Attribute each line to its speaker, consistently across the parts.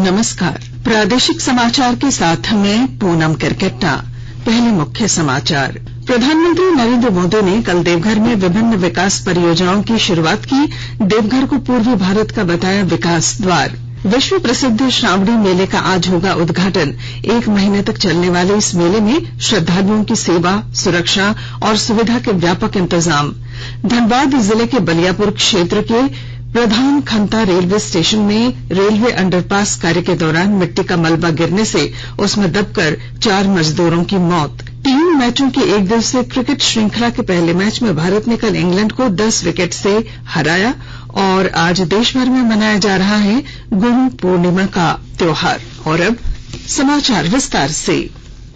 Speaker 1: नमस्कार। प्रादेशिक समाचार के साथ मैं पूनम करकेट्टा। पहले मुख्य समाचार। प्रधानमंत्री नरेंद्र मोदी ने कल देवघर में विभिन्न विकास परियोजनाओं की शुरुआत की। देवघर को पूर्वी भारत का बताया विकास द्वार। विश्व प्रसिद्ध श्रावणी मेले का आज होगा उद्घाटन। 1 महीने तक चलने वाले इस मेले में श्रद्धालुओं की सेवा, सुरक्षा और सुविधा के व्यापक इंतजाम। धनबाद जिले के बलियापुर क्षेत्र के प्रधान खंता रेलवे स्टेशन में रेलवे अंडरपास कार्य के दौरान मिट्टी का मलबा गिरने से उसमें दबकर 4 मजदूरों की मौत। 3 मैचों की 1 दिवसीय क्रिकेट श्रृंखला के पहले मैच में भारत ने कल इंग्लैंड को 10 विकेट से हराया और आज देश भर में मनाया जा रहा है गुरु पूर्णिमा का त्योहार। और अब समाचार विस्तार से।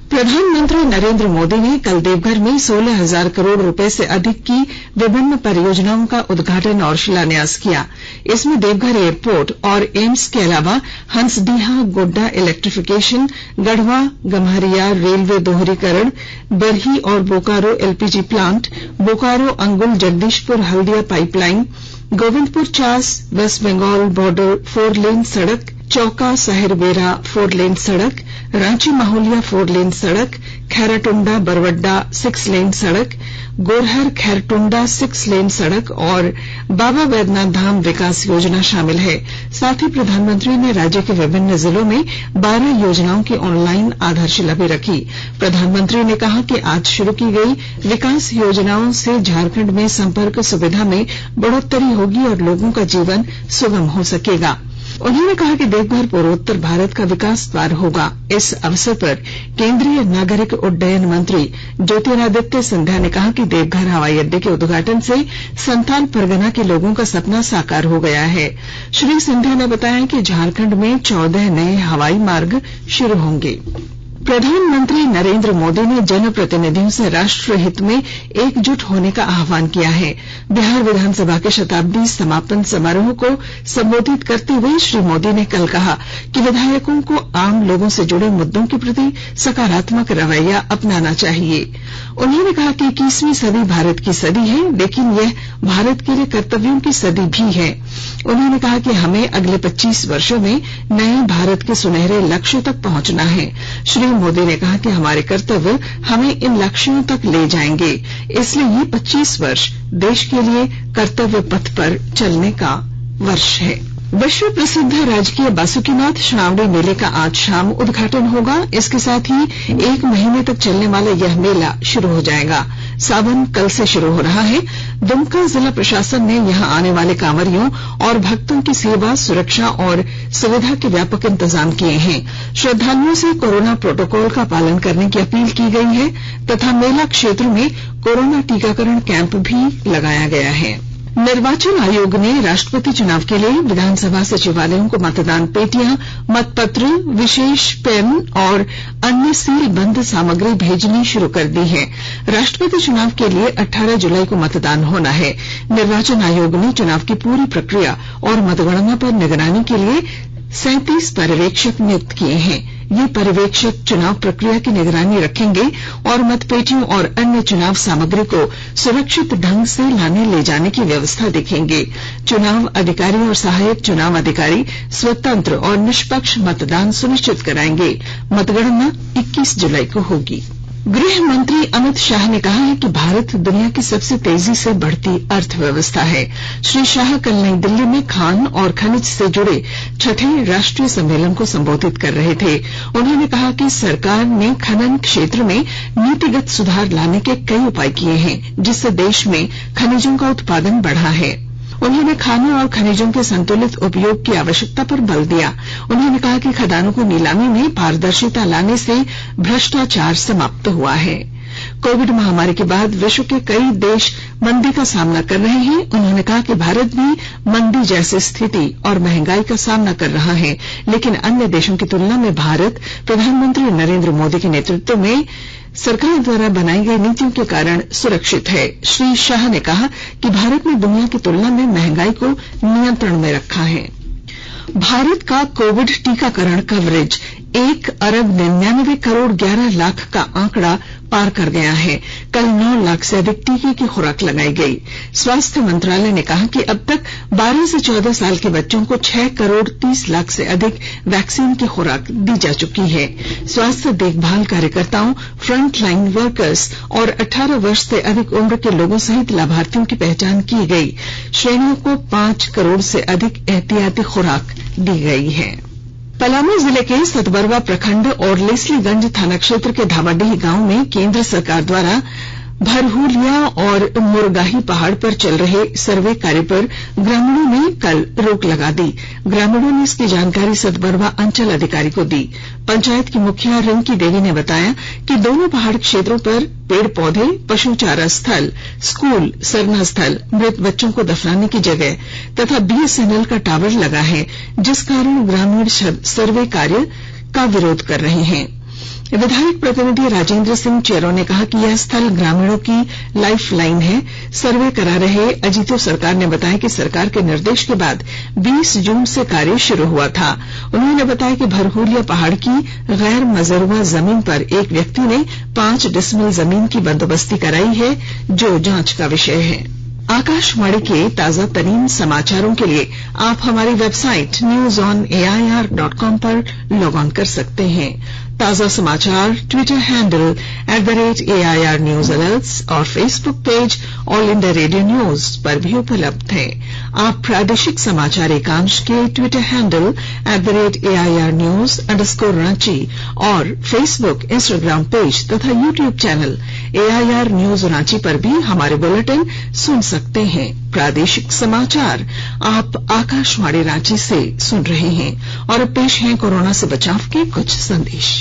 Speaker 1: प्रधानमंत्री नरेंद्र मोदी ने कल देवघर में 16,000 करोड़ रुपए से अधिक की विभिन्न परियोजनाओं का उद्घाटन और शिलान्यास किया। इसमें देवघर एयरपोर्ट और एम्स के अलावा हंसडीहा गोड्डा इलेक्ट्रिफिकेशन, गढ़वा गम्हरिया रेलवे दोहरीकरण, बरही और Bokaro LPG plant, Bokaro Angul Jagdishpur Haldia pipeline, Govindpur Chas west Bengal border 4 lane सड़क, चौका साहिरबेरा 4 लेन सड़क, रांची माहुलिया 4 लेन सड़क, खैराटुंडा बरवड्डा 6 लेन सड़क, गोरहर खैरटुंडा 6 लेन सड़क और बाबा वैद्यनाथ धाम विकास योजना शामिल है। साथ ही प्रधानमंत्री ने राज्य के विभिन्न जिलों में 12 योजनाओं की ऑनलाइन आधारशिला भी रखी। प्रधानमंत्री ने कहा कि आज शुरू की गई विकास योजनाओं से झारखंड में संपर्क सुविधा में बढ़ोतरी होगी और लोगों का जीवन सुगम हो सकेगा। उन्होंने कहा कि देवघर पूर्वोत्तर भारत का विकास द्वार होगा। इस अवसर पर केंद्रीय नागरिक उड्डयन मंत्री ज्योतिरादित्य सिंधिया ने कहा कि देवघर हवाई अड्डे के उद्घाटन से संथाल परगना के लोगों का सपना साकार हो गया है। श्री सिंधिया ने बताया कि झारखंड में 14 नए हवाई मार्ग शुरू होंगे। प्रधानमंत्री नरेंद्र मोदी ने जनप्रतिनिधियों से राष्ट्र हित में एकजुट होने का आह्वान किया है। बिहार विधानसभा के शताब्दी समापन समारोह को संबोधित करते हुए श्री मोदी ने कल कहा कि विधायकों को आम लोगों से जुड़े मुद्दों के प्रति सकारात्मक रवैया अपनाना चाहिए। उन्होंने कहा कि 21वीं सदी भारत की सदी है, लेकिन यह भारत के लिए कर्तव्यों की सदी भी है। उन्होंने कहा कि हमें अगले 25 वर्षों में नए भारत के सुनहरे लक्ष्यों तक पहुंचना है। श्री मोदी ने कहा कि हमारे कर्तव्य हमें इन लक्ष्यों तक ले जाएंगे, इसलिए ये 25 वर्ष देश के लिए कर्तव्य पथ पर चलने का वर्ष है। विश्व प्रसिद्ध राजकीय बासुकीनाथ श्रावणी मेले का आज शाम उद्घाटन होगा। इसके साथ ही 1 महीने तक चलने वाला यह मेला शुरू हो जाएगा। सावन कल से शुरू हो रहा है। दुमका जिला प्रशासन ने यहां आने वाले कांवरियों और भक्तों की सेवा, सुरक्षा और सुविधा के व्यापक इंतजाम किए हैं। श्रद्धालुओं से कोरोना प्रोटोकॉल का पालन करने की अपील की गई है तथा मेला क्षेत्र में कोरोना टीकाकरण कैंप भी लगाया गया है। निर्वाचन आयोग ने राष्ट्रपति चुनाव के लिए विधानसभा सचिवालयों को मतदान पेटियां, मतपत्र, विशेष पेन और अन्य सीलबंद सामग्री भेजनी शुरू कर दी है। राष्ट्रपति चुनाव के लिए 18 जुलाई को मतदान होना है। निर्वाचन आयोग ने चुनाव की पूरी प्रक्रिया और मतगणना पर निगरानी के लिए 37 पर्यवेक्षक नियुक्त किए हैं। ये पर्यवेक्षक चुनाव प्रक्रिया की निगरानी रखेंगे और मतपेटियों और अन्य चुनाव सामग्री को सुरक्षित ढंग से लाने ले जाने की व्यवस्था देखेंगे। चुनाव अधिकारी और सहायक चुनाव अधिकारी स्वतंत्र और निष्पक्ष मतदान सुनिश्चित कराएंगे। मतगणना 21 जुलाई को होगी। गृह मंत्री अमित शाह ने कहा है कि भारत दुनिया की सबसे तेजी से बढ़ती अर्थव्यवस्था है। श्री शाह कल नई दिल्ली में खान और खनिज से जुड़े 6ठे राष्ट्रीय सम्मेलन को संबोधित कर रहे थे। उन्होंने कहा कि सरकार ने खनन क्षेत्र में नीतिगत सुधार लाने के कई उपाय किए हैं, जिससे देश में खनिजों का उत्पादन बढ़ा है। उन्होंने खानों और खनिजों के संतुलित उपयोग की आवश्यकता पर बल दिया। उन्होंने कहा कि खदानों को नीलामी में पारदर्शिता लाने से भ्रष्टाचार समाप्त हुआ है। कोविड महामारी के बाद विश्व के कई देश मंदी का सामना कर रहे हैं। उन्होंने कहा कि भारत भी मंदी जैसी स्थिति और महंगाई का सामना कर रहा है, लेकिन अन्य देशों की तुलना में भारत प्रधानमंत्री नरेंद्र मोदी के नेतृत्व में सरकार द्वारा बनाई गई नीतियों के कारण सुरक्षित है। श्री शाह ने कहा कि भारत ने दुनिया की तुलना में महंगाई को नियंत्रण में रखा है। भारत का कोविड टीकाकरण कवरेज 1,99 करोड़ 11 लाख का आंकड़ा पार कर गया है। कल 9 लाख से अधिक टीके की खुराक लगाई गई। स्वास्थ्य मंत्रालय ने कहा कि अब तक 12 से 14 साल के बच्चों को 6 करोड़ 30 लाख से अधिक वैक्सीन की खुराक दी जा चुकी है। स्वास्थ्य देखभाल कार्यकर्ताओं, फ्रंट लाइन वर्कर्स और 18 वर्ष से अधिक उम्र के लोगों सहित लाभार्थियों की पहचान की गई श्रेणियों को 5 करोड़ से अधिक एहतियाती खुराक दी गई है। पलामू जिले के सतबरवा प्रखंड और लेस्लीगंज थाना क्षेत्र के धामाडीह गांव में केंद्र सरकार द्वारा भरहुलिया और मुरगाही पहाड़ पर चल रहे सर्वे कार्य पर ग्रामीणों ने कल रोक लगा दी। ग्रामीणों ने इसकी जानकारी सतबरवा अंचल अधिकारी को दी। पंचायत की मुखिया रिंकी देवी ने बताया कि दोनों पहाड़ क्षेत्रों पर पेड़ पौधे, पशु चारा स्थल, स्कूल, सरना स्थल, मृत बच्चों को दफनाने की जगह तथा बीएसएनएल का टावर लगा है, जिस कारण ग्रामीण सर्वे कार्य का विरोध कर रहे हैं। विधायक प्रतिनिधि राजेंद्र सिंह चेरो ने कहा कि यह स्थल ग्रामीणों की लाइफ लाइन है। सर्वे करा रहे अजीतो सरकार ने बताया कि सरकार के निर्देश के बाद 20 जून से कार्य शुरू हुआ था। उन्होंने बताया कि भरहुलिया पहाड़ की गैर मजरूआ जमीन पर एक व्यक्ति ने 5 डिसमिल जमीन की बंदोबस्ती कराई है, जो जांच का विषय है। आकाशवाणी के ताजा तरीन समाचारों के लिए आप हमारी वेबसाइट newsonair.com पर लॉग ऑन कर सकते हैं। ताजा समाचार Twitter handle @AIR News Alerts और Facebook page all India radio news पर भी उपलब्ध है। आप प्रादेशिक समाचार एकांश के ट्विटर हैंडल @AIR News _ और फेसबुक, इंस्टाग्राम पेज तथा YouTube channel AIR News Ranchi पर भी हमारे बुलेटिन सुन सकते हैं। प्रादेशिक समाचार आप आकाशवाणी रांची से सुन रहे हैं और अब पेश हैं कोरोना से बचाव के कुछ संदेश।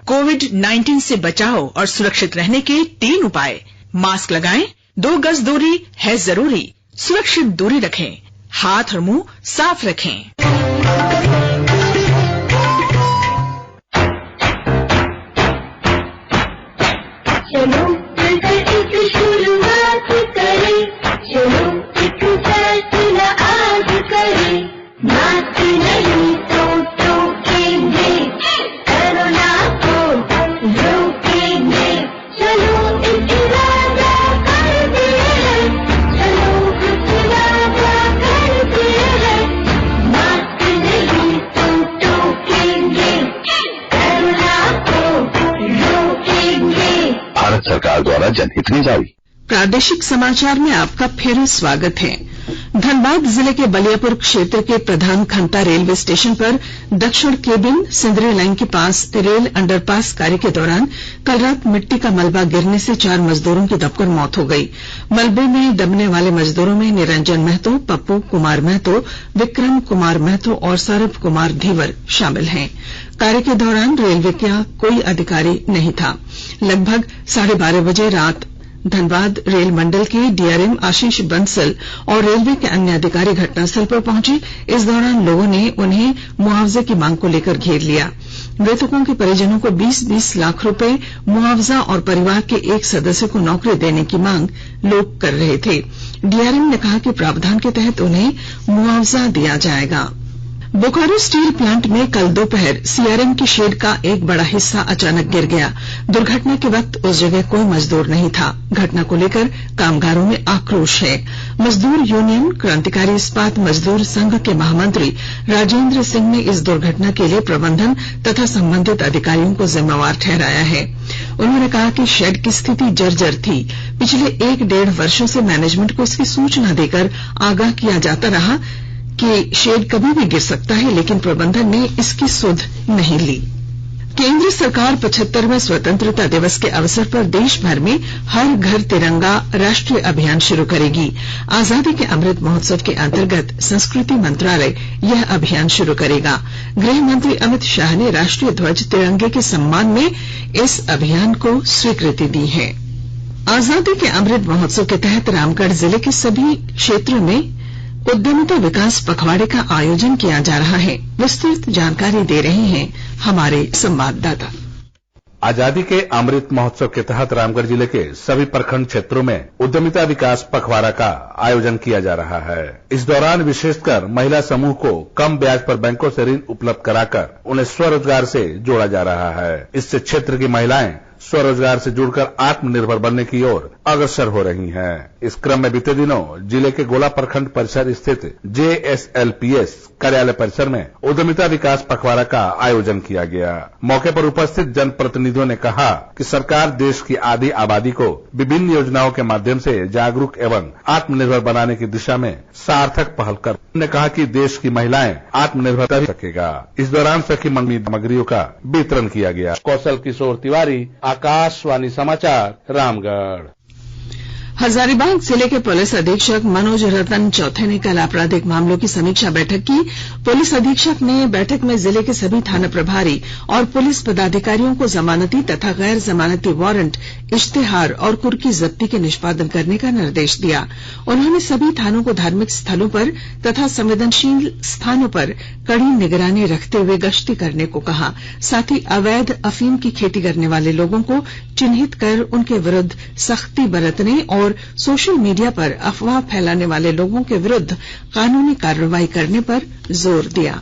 Speaker 2: कोविड-19 से बचाव और सुरक्षित रहने के 3 उपाय। मास्क लगाएं, 2 गज दूरी है जरूरी, सुरक्षित दूरी रखें, हाथ और मुंह साफ रखें।
Speaker 3: चलो मिलकर एक शुरुआत करें, चलो एक फैसला आज करें, मास्क नहीं तो टोकेंगे, कोरोना को रोकेंगे, चलो एक इरादा करते हैं, चलो एक इरादा करते हैं, मास्क नहीं तो टोकेंगे, कोरोना को रोकेंगे।
Speaker 4: भारत सरकार द्वारा जनहित में जारी।
Speaker 1: प्रादेशिक समाचार में आपका फिर स्वागत है। धनबाद जिले के बलियापुर क्षेत्र के प्रधान खंता रेलवे स्टेशन पर दक्षिण केबिन सिंदरी लाइन के पास रेल अंडरपास कार्य के दौरान कल रात मिट्टी का मलबा गिरने से 4 मजदूरों की दबकर मौत हो गई। मलबे में दबने वाले मजदूरों में निरंजन महतो, पप्पू कुमार महतो, विक्रम कुमार महतो और सौरभ कुमार धीवर शामिल हैं। कार्य के दौरान रेलवे का कोई अधिकारी नहीं था। लगभग 12:30 बजे रात धनबाद रेल मंडल के डीआरएम आशीष बंसल और रेलवे के अन्य अधिकारी घटनास्थल पर पहुंचे। इस दौरान लोगों ने उन्हें मुआवजे की मांग को लेकर घेर लिया। मृतकों के परिजनों को 20-20 लाख रुपए मुआवजा और परिवार के एक सदस्य को नौकरी देने की मांग लोग कर रहे थे। डीआरएम ने कहा कि प्रावधान के तहत उन्हें मुआवजा दिया जाएगा। बोकारो स्टील प्लांट में कल दोपहर सीआरएम की शेड का एक बड़ा हिस्सा अचानक गिर गया। दुर्घटना के वक्त उस जगह कोई मजदूर नहीं था। घटना को लेकर कामगारों में आक्रोश है। मजदूर यूनियन क्रांतिकारी इस्पात मजदूर संघ के महामंत्री राजेंद्र सिंह ने इस दुर्घटना के लिए प्रबंधन तथा संबंधित अधिकारियों को जिम्मेवार ठहराया है। उन्होंने कहा कि शेड की स्थिति जर्जर थी। पिछले 1-1.5 वर्षों से मैनेजमेंट को इसकी सूचना देकर आगाह किया जाता रहा कि शेड कभी भी गिर सकता है, लेकिन प्रबंधन ने इसकी सुध नहीं ली। केंद्र सरकार 75वें स्वतंत्रता दिवस के अवसर पर देश भर में हर घर तिरंगा राष्ट्रीय अभियान शुरू करेगी। आजादी के अमृत महोत्सव के अंतर्गत संस्कृति मंत्रालय यह अभियान शुरू करेगा। गृह मंत्री अमित शाह ने राष्ट्रीय ध्वज तिरंगे के सम्मान में इस अभियान को स्वीकृति दी है। आजादी के अमृत महोत्सव के तहत रामगढ़ जिले के सभी क्षेत्रों में उद्यमिता विकास पखवाड़े का आयोजन किया जा रहा है। विस्तृत जानकारी दे रहे हैं हमारे संवाददाता।
Speaker 5: आजादी के अमृत महोत्सव के तहत रामगढ़ जिले के सभी प्रखंड क्षेत्रों में उद्यमिता विकास पखवाड़ा का आयोजन किया जा रहा है। इस दौरान विशेषकर महिला समूह को कम ब्याज पर बैंकों से ऋण उपलब्ध कराकर उन्हें स्वरोजगार से जोड़ा जा रहा है। इससे क्षेत्र की महिलाएं स्वरोजगार से जुड़कर आत्मनिर्भर बनने की ओर अग्रसर हो रही हैं। इस क्रम में बीते दिनों जिले के गोला प्रखंड परिसर स्थित JSLPS कार्यालय परिसर में उद्यमिता विकास पखवाड़ा का आयोजन किया गया। मौके पर उपस्थित जनप्रतिनिधियों ने कहा कि सरकार देश की आधी आबादी को विभिन्न योजनाओं के माध्यम से जागरूक एवं आत्मनिर्भर बनाने की दिशा में सार्थक पहल कर उन्होंने कहा कि देश की महिलाएं आत्मनिर्भर कर सकेगा। इस दौरान सखी मंडी सामग्रियों का वितरण किया गया। कौशल किशोर तिवारी, आकाशवाणी समाचार, रामगढ़।
Speaker 1: हजारीबाग जिले के पुलिस अधीक्षक मनोज रतन चौथे ने कल आपराधिक मामलों की समीक्षा बैठक की। पुलिस अधीक्षक ने बैठक में जिले के सभी थाना प्रभारी और पुलिस पदाधिकारियों को जमानती तथा गैर जमानती वारंट, इश्तेहार और कुर्की जब्ती के निष्पादन करने का निर्देश दिया। उन्होंने सभी थानों को धार्मिक स्थलों पर तथा संवेदनशील स्थानों पर कड़ी निगरानी रखते हुए गश्ती करने को कहा। साथ ही अवैध अफीम की खेती करने वाले लोगों को चिन्हित कर उनके विरुद्ध सख्ती बरतने और सोशल मीडिया पर अफवाह फैलाने वाले लोगों के विरुद्ध कानूनी कार्रवाई करने पर जोर दिया।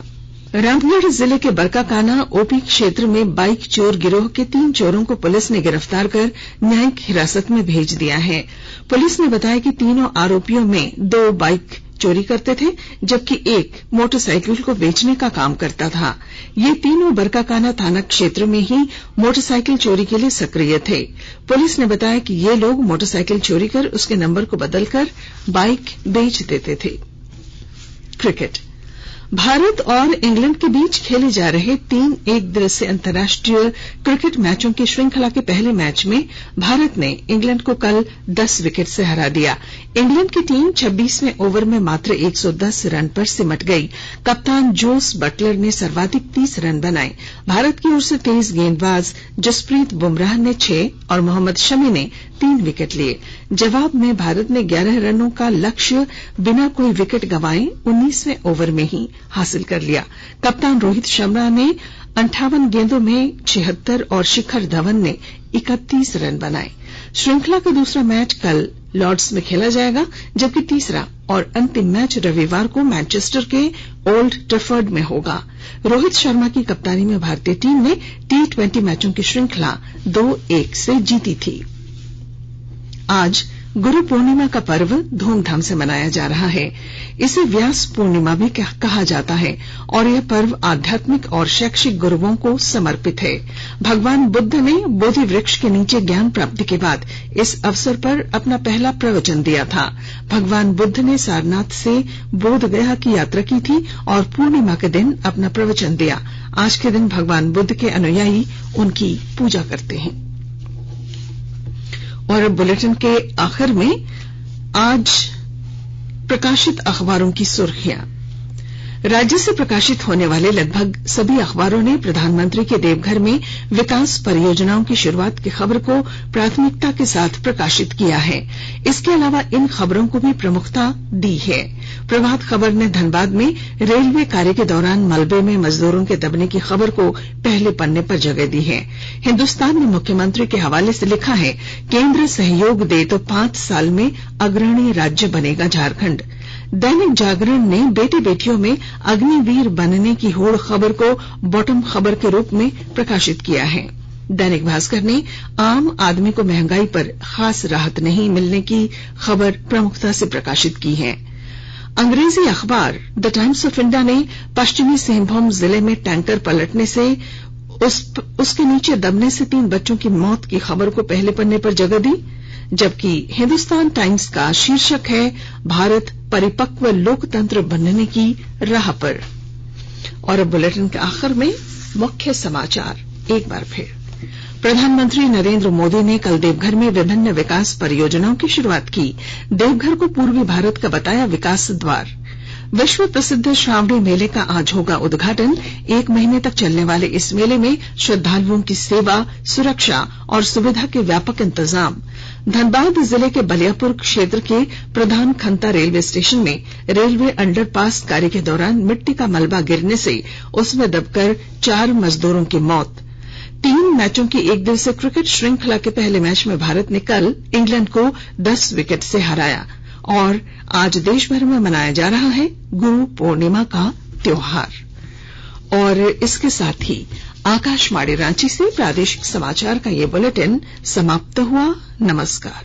Speaker 1: रामगढ़ जिले के बरकाकाना ओपी क्षेत्र में बाइक चोर गिरोह के 3 चोरों को पुलिस ने गिरफ्तार कर न्यायिक हिरासत में भेज दिया है। पुलिस ने बताया कि तीनों आरोपियों में 2 बाइक चोरी करते थे, जबकि एक मोटरसाइकिल को बेचने का काम करता था। ये तीनों बरकाकाना थाना क्षेत्र में ही मोटरसाइकिल चोरी के लिए सक्रिय थे। पुलिस ने बताया कि ये लोग मोटरसाइकिल चोरी कर उसके नंबर को बदलकर बाइक बेच देते थे। क्रिकेट। भारत और इंग्लैंड के बीच खेले जा रहे 3 एक दिवसीय अंतर्राष्ट्रीय क्रिकेट मैचों की श्रृंखला के पहले मैच में भारत ने इंग्लैंड को कल 10 विकेट से हरा दिया। इंग्लैंड की टीम 26वें ओवर में मात्र 110 रन पर सिमट गई। कप्तान जोस बटलर ने सर्वाधिक 30 रन बनाए। भारत की ओर से तेज गेंदबाज जसप्रीत बुमराह ने 6 और मोहम्मद शमी ने 3 विकेट लिए। जवाब में भारत ने 11 रनों का लक्ष्य बिना कोई विकेट गंवाए 19वें ओवर में ही हासिल कर लिया। कप्तान रोहित शर्मा ने 58 गेंदों में 76 और शिखर धवन ने 31 रन बनाए। श्रृंखला का दूसरा मैच कल लॉर्ड्स में खेला जाएगा, जबकि तीसरा और अंतिम मैच रविवार को मैनचेस्टर के ओल्ड ट्रैफर्ड में होगा। रोहित शर्मा की कप्तानी में भारतीय टीम ने T20 मैचों की श्रृंखला 2-1 से जीती थी। आज गुरु पूर्णिमा का पर्व धूमधाम से मनाया जा रहा है। इसे व्यास पूर्णिमा भी कहा जाता है और यह पर्व आध्यात्मिक और शैक्षिक गुरुओं को समर्पित है। भगवान बुद्ध ने बोधि वृक्ष के नीचे ज्ञान प्राप्ति के बाद इस अवसर पर अपना पहला प्रवचन दिया था। भगवान बुद्ध ने सारनाथ से बोध गया की यात्रा की थी और पूर्णिमा के दिन अपना प्रवचन दिया। आज के दिन भगवान बुद्ध के अनुयायी उनकी पूजा करते हैं। और अब बुलेटिन के आखिर में आज प्रकाशित अखबारों की सुर्खियां। राज्य से प्रकाशित होने वाले लगभग सभी अखबारों ने प्रधानमंत्री के देवघर में विकास परियोजनाओं की शुरुआत की खबर को प्राथमिकता के साथ प्रकाशित किया है। इसके अलावा इन खबरों को भी प्रमुखता दी है। प्रभात खबर ने धनबाद में रेलवे कार्य के दौरान मलबे में मजदूरों के दबने की खबर को पहले पन्ने पर जगह दी है। हिन्दुस्तान ने मुख्यमंत्री के हवाले से लिखा है, केंद्र सहयोग दे तो 5 साल में अग्रणी राज्य बनेगा झारखंड। दैनिक जागरण ने बेटे बेटियों में अग्निवीर बनने की होड़ खबर को बॉटम खबर के रूप में प्रकाशित किया है। दैनिक भास्कर ने आम आदमी को महंगाई पर खास राहत नहीं मिलने की खबर प्रमुखता से प्रकाशित की है। अंग्रेजी अखबार द टाइम्स ऑफ इंडिया ने पश्चिमी सिंहभूम जिले में टैंकर पलटने से उसके नीचे दबने से 3 बच्चों की मौत की खबर को पहले पन्ने पर जगह दी, जबकि हिंदुस्तान टाइम्स का शीर्षक है, भारत परिपक्व लोकतंत्र बनने की राह पर। और अब बुलेटिन के आखिर में मुख्य समाचार एक बार फिर। प्रधानमंत्री नरेंद्र मोदी ने कल देवघर में विभिन्न विकास परियोजनाओं की शुरुआत की। देवघर को पूर्वी भारत का बताया विकास द्वार। विश्व प्रसिद्ध श्रावणी मेले का आज होगा उद्घाटन। 1 महीने तक चलने वाले इस मेले में श्रद्धालुओं की सेवा, सुरक्षा और सुविधा के व्यापक इंतजाम। धनबाद जिले के बलियापुर क्षेत्र के प्रधान खंता रेलवे स्टेशन में रेलवे अंडरपास कार्य के दौरान मिट्टी का मलबा गिरने से उसमें दबकर 4 मजदूरों की मौत। 3 मैचों की एक दिवसीय क्रिकेट श्रृंखला के पहले मैच में भारत ने कल इंग्लैंड को 10 विकेट से हराया। और आज देश भर में मनाया जा रहा है गुरु पूर्णिमा का त्योहार। और इसके साथ ही आकाशवाणी रांची से प्रादेशिक समाचार का ये बुलेटिन समाप्त हुआ। नमस्कार।